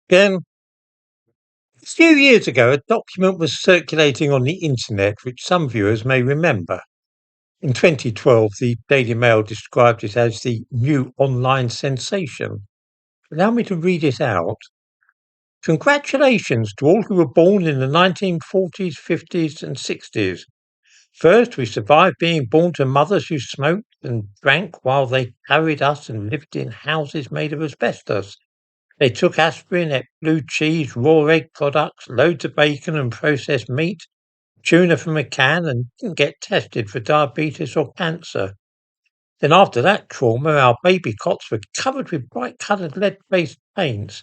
Again, a few years ago, a document was circulating on the internet which some viewers may remember. In 2012, the Daily Mail described it as the new online sensation. Allow me to read it out. Congratulations to all who were born in the 1940s, 50s, and 60s. First, we survived being born to mothers who smoked and drank while they carried us and lived in houses made of asbestos. They took aspirin, ate blue cheese, raw egg products, loads of bacon and processed meat, tuna from a can, and didn't get tested for diabetes or cancer. Then after that trauma, our baby cots were covered with bright-coloured lead-based paints.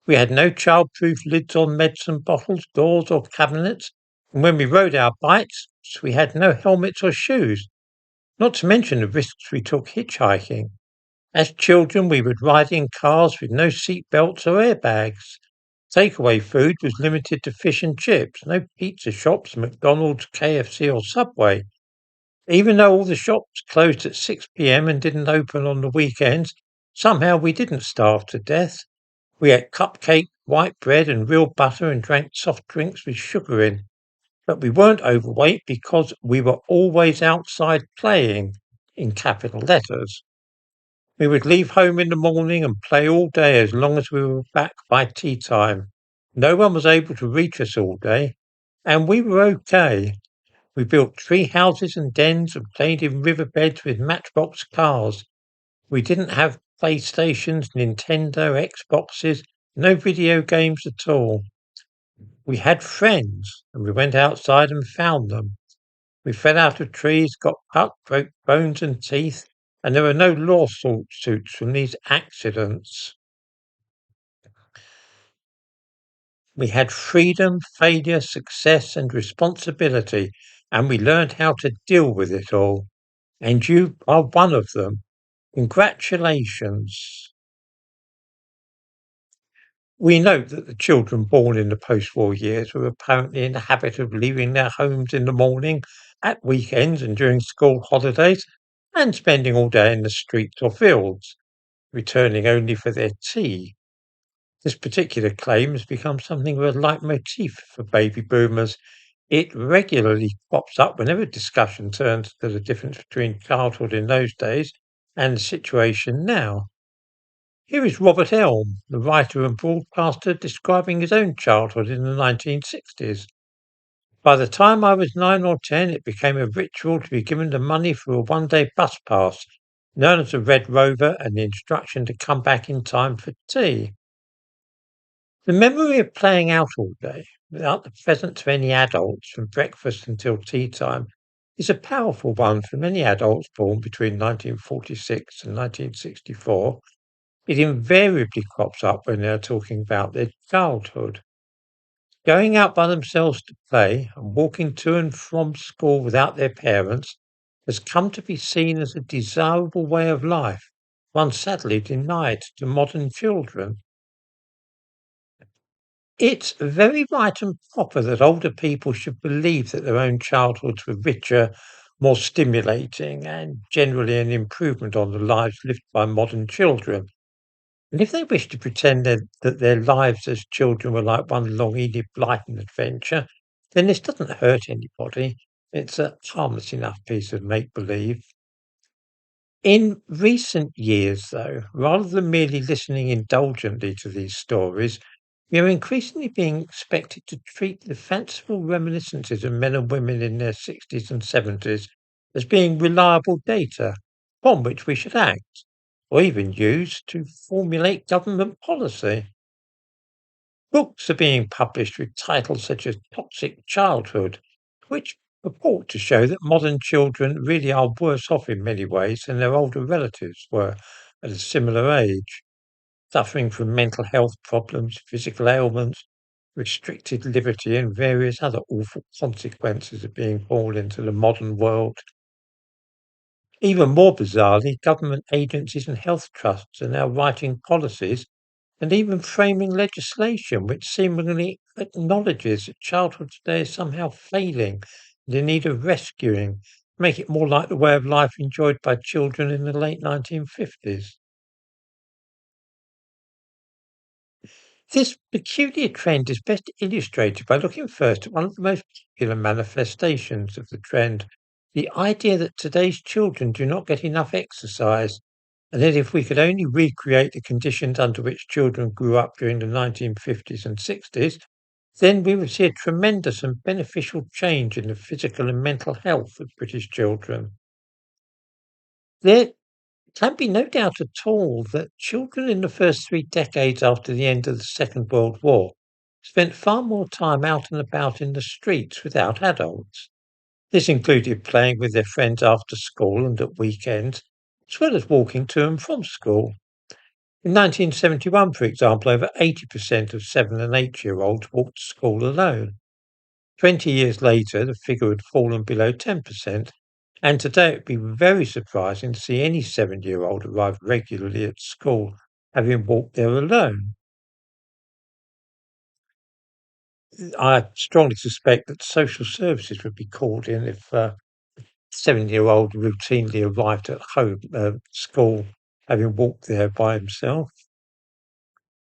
We had no child-proof lids on medicine bottles, doors or cabinets, and when we rode our bikes, we had no helmets or shoes, not to mention the risks we took hitchhiking. As children, we would ride in cars with no seat belts or airbags. Takeaway food was limited to fish and chips, no pizza shops, McDonald's, KFC, or Subway. Even though all the shops closed at 6 p.m. and didn't open on the weekends, somehow we didn't starve to death. We ate cupcake, white bread, and real butter and drank soft drinks with sugar in. But we weren't overweight because we were always outside playing, in capital letters. We would leave home in the morning and play all day as long as we were back by tea time. No one was able to reach us all day, and we were okay. We built tree houses and dens and played in riverbeds with matchbox cars. We didn't have PlayStations, Nintendo, Xboxes, no video games at all. We had friends, and we went outside and found them. We fell out of trees, got cut, broke bones and teeth, and there were no lawsuits from these accidents. We had freedom, failure, success, and responsibility, and we learned how to deal with it all. And you are one of them. Congratulations. We note that the children born in the post-war years were apparently in the habit of leaving their homes in the morning, at weekends and during school holidays, and spending all day in the streets or fields, returning only for their tea. This particular claim has become something of a leitmotif for baby boomers. It regularly pops up whenever discussion turns to the difference between childhood in those days and the situation now. Here is Robert Elm, the writer and broadcaster, describing his own childhood in the 1960s. By the time I was 9 or 10, it became a ritual to be given the money for a one-day bus pass, known as a Red Rover, and the instruction to come back in time for tea. The memory of playing out all day, without the presence of any adults from breakfast until tea time, is a powerful one for many adults born between 1946 and 1964. It invariably crops up when they're talking about their childhood. Going out by themselves to play and walking to and from school without their parents has come to be seen as a desirable way of life, one sadly denied to modern children. It's very right and proper that older people should believe that their own childhoods were richer, more stimulating, and generally an improvement on the lives lived by modern children. And if they wish to pretend that their lives as children were like one long Enid Blyton adventure, then this doesn't hurt anybody. It's a harmless enough piece of make believe. In recent years, though, rather than merely listening indulgently to these stories, we are increasingly being expected to treat the fanciful reminiscences of men and women in their 60s and 70s as being reliable data upon which we should act, or even use to formulate government policy. Books are being published with titles such as Toxic Childhood, which purport to show that modern children really are worse off in many ways than their older relatives were at a similar age, suffering from mental health problems, physical ailments, restricted liberty, and various other awful consequences of being born into the modern world. Even more bizarrely, government agencies and health trusts are now writing policies and even framing legislation which seemingly acknowledges that childhood today is somehow failing and in need of rescuing, make it more like the way of life enjoyed by children in the late 1950s. This peculiar trend is best illustrated by looking first at one of the most popular manifestations of the trend, the idea that today's children do not get enough exercise, and that if we could only recreate the conditions under which children grew up during the 1950s and 60s, then we would see a tremendous and beneficial change in the physical and mental health of British children. There can be no doubt at all that children in the first 3 decades after the end of the Second World War spent far more time out and about in the streets without adults. This included playing with their friends after school and at weekends, as well as walking to and from school. In 1971, for example, over 80% of 7 and 8-year-olds walked to school alone. 20 years later, the figure had fallen below 10%, and today it would be very surprising to see any 7-year-old arrive regularly at school, having walked there alone. I strongly suspect that social services would be called in if 7-year-old routinely arrived at home, school, having walked there by himself.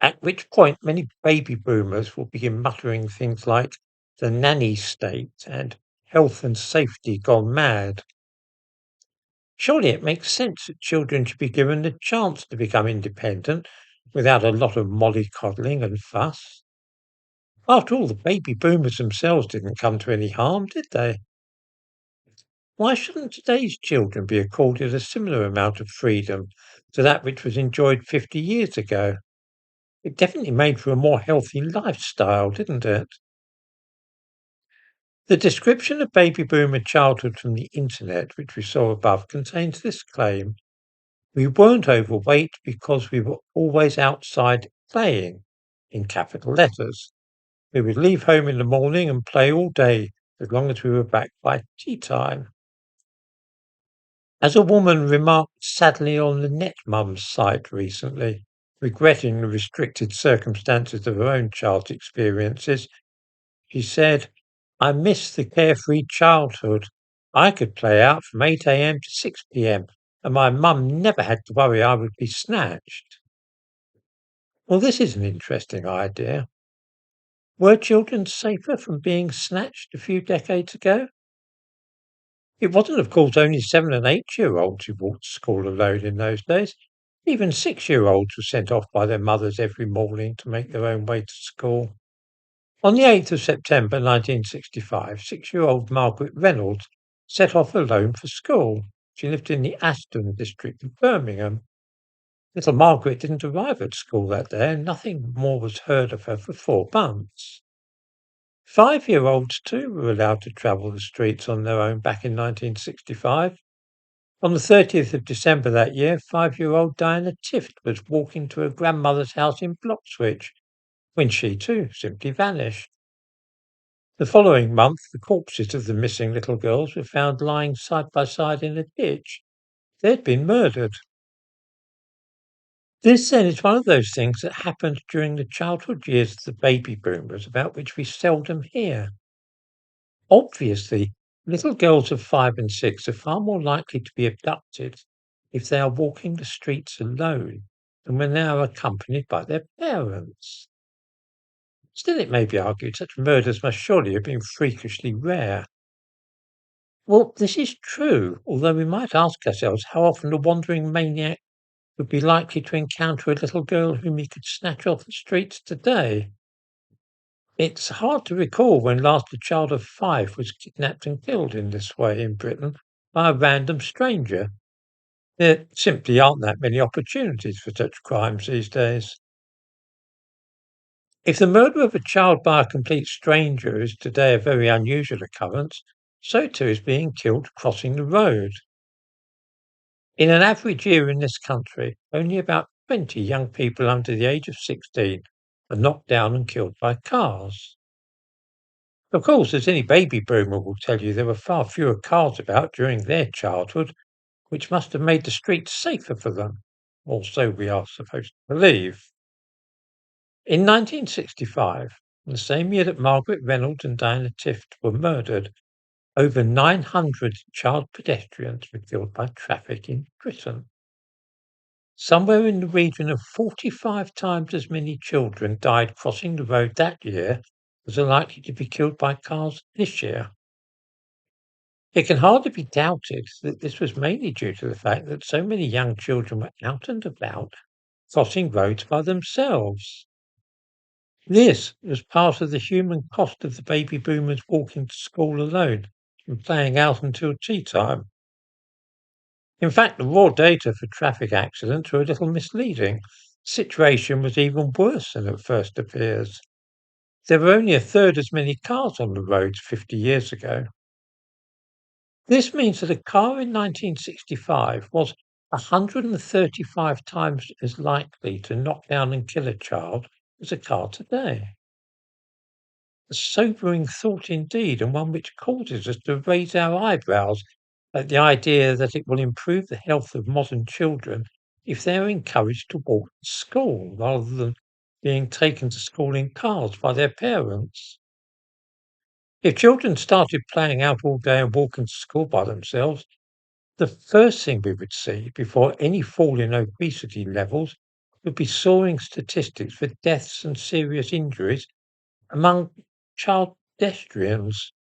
At which point, many baby boomers will begin muttering things like the nanny state and health and safety gone mad. Surely it makes sense that children should be given the chance to become independent without a lot of mollycoddling and fuss. After all, the baby boomers themselves didn't come to any harm, did they? Why shouldn't today's children be accorded a similar amount of freedom to that which was enjoyed 50 years ago? It definitely made for a more healthy lifestyle, didn't it? The description of baby boomer childhood from the internet, which we saw above, contains this claim: we weren't overweight because we were always outside playing, in capital letters. We would leave home in the morning and play all day as long as we were back by tea time. As a woman remarked sadly on the NetMums site recently, regretting the restricted circumstances of her own child's experiences, she said, I miss the carefree childhood. I could play out from 8 a.m. to 6 p.m., and my mum never had to worry I would be snatched. Well, this is an interesting idea. Were children safer from being snatched a few decades ago? It wasn't, of course, only 7 and 8-year-olds who walked to school alone in those days. Even 6-year-olds were sent off by their mothers every morning to make their own way to school. On the 8th of September 1965, 6-year-old Margaret Reynolds set off alone for school. She lived in the Aston district of Birmingham. Little Margaret didn't arrive at school that day, and nothing more was heard of her for 4 months. 5-year-olds, too, were allowed to travel the streets on their own back in 1965. On the 30th of December that year, 5-year-old Diana Tift was walking to her grandmother's house in Bloxwich when she, too, simply vanished. The following month, the corpses of the missing little girls were found lying side by side in a ditch. They had been murdered. This, then, is one of those things that happened during the childhood years of the baby boomers about which we seldom hear. Obviously, little girls of 5 and 6 are far more likely to be abducted if they are walking the streets alone than when they are accompanied by their parents. Still, it may be argued such murders must surely have been freakishly rare. Well, this is true, although we might ask ourselves how often a wandering maniac would be likely to encounter a little girl whom he could snatch off the streets today. It's hard to recall when last a child of 5 was kidnapped and killed in this way in Britain by a random stranger. There simply aren't that many opportunities for such crimes these days. If the murder of a child by a complete stranger is today a very unusual occurrence, so too is being killed crossing the road. In an average year in this country, only about 20 young people under the age of 16 are knocked down and killed by cars. Of course, as any baby boomer will tell you, there were far fewer cars about during their childhood, which must have made the streets safer for them, or so we are supposed to believe. In 1965, the same year that Margaret Reynolds and Diana Tift were murdered, over 900 child pedestrians were killed by traffic in Britain. Somewhere in the region of 45 times as many children died crossing the road that year as are likely to be killed by cars this year. It can hardly be doubted that this was mainly due to the fact that so many young children were out and about, crossing roads by themselves. This was part of the human cost of the baby boomers walking to school alone and playing out until tea time. In fact, the raw data for traffic accidents were a little misleading. The situation was even worse than it first appears. There were only a third as many cars on the roads 50 years ago. This means that a car in 1965 was 135 times as likely to knock down and kill a child as a car today. A sobering thought indeed, and one which causes us to raise our eyebrows at the idea that it will improve the health of modern children if they are encouraged to walk to school rather than being taken to school in cars by their parents. If children started playing out all day and walking to school by themselves, the first thing we would see before any fall in obesity levels would be soaring statistics for deaths and serious injuries among child pedestrians.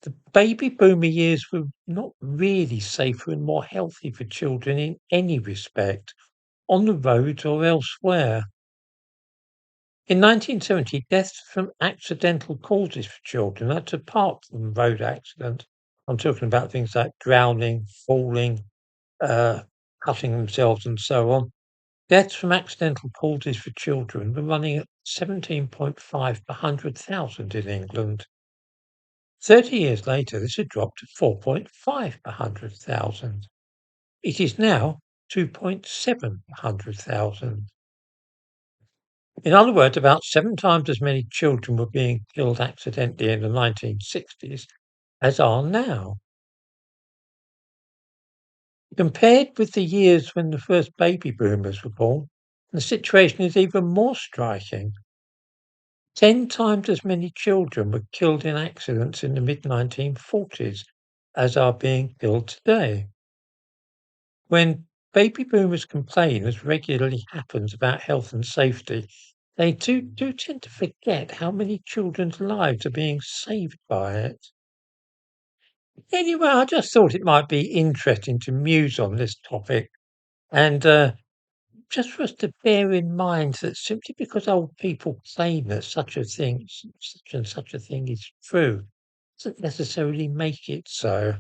The baby boomer years were not really safer and more healthy for children in any respect, on the roads or elsewhere. In 1970, deaths from accidental causes for children, that's apart from road accidents. I'm talking about things like drowning, falling, uh, cutting themselves, and so on. Deaths from accidental causes for children were running at 17.5 per 100,000 in England. 30 years later, this had dropped to 4.5 per 100,000. It is now 2.7 per 100,000. In other words, about 7 times as many children were being killed accidentally in the 1960s as are now. Compared with the years when the first baby boomers were born, the situation is even more striking. 10 times as many children were killed in accidents in the mid-1940s as are being killed today. When baby boomers complain, as regularly happens, about health and safety, they do tend to forget how many children's lives are being saved by it. Anyway, I just thought it might be interesting to muse on this topic and just for us to bear in mind that simply because old people claim that such and such a thing is true, doesn't necessarily make it so.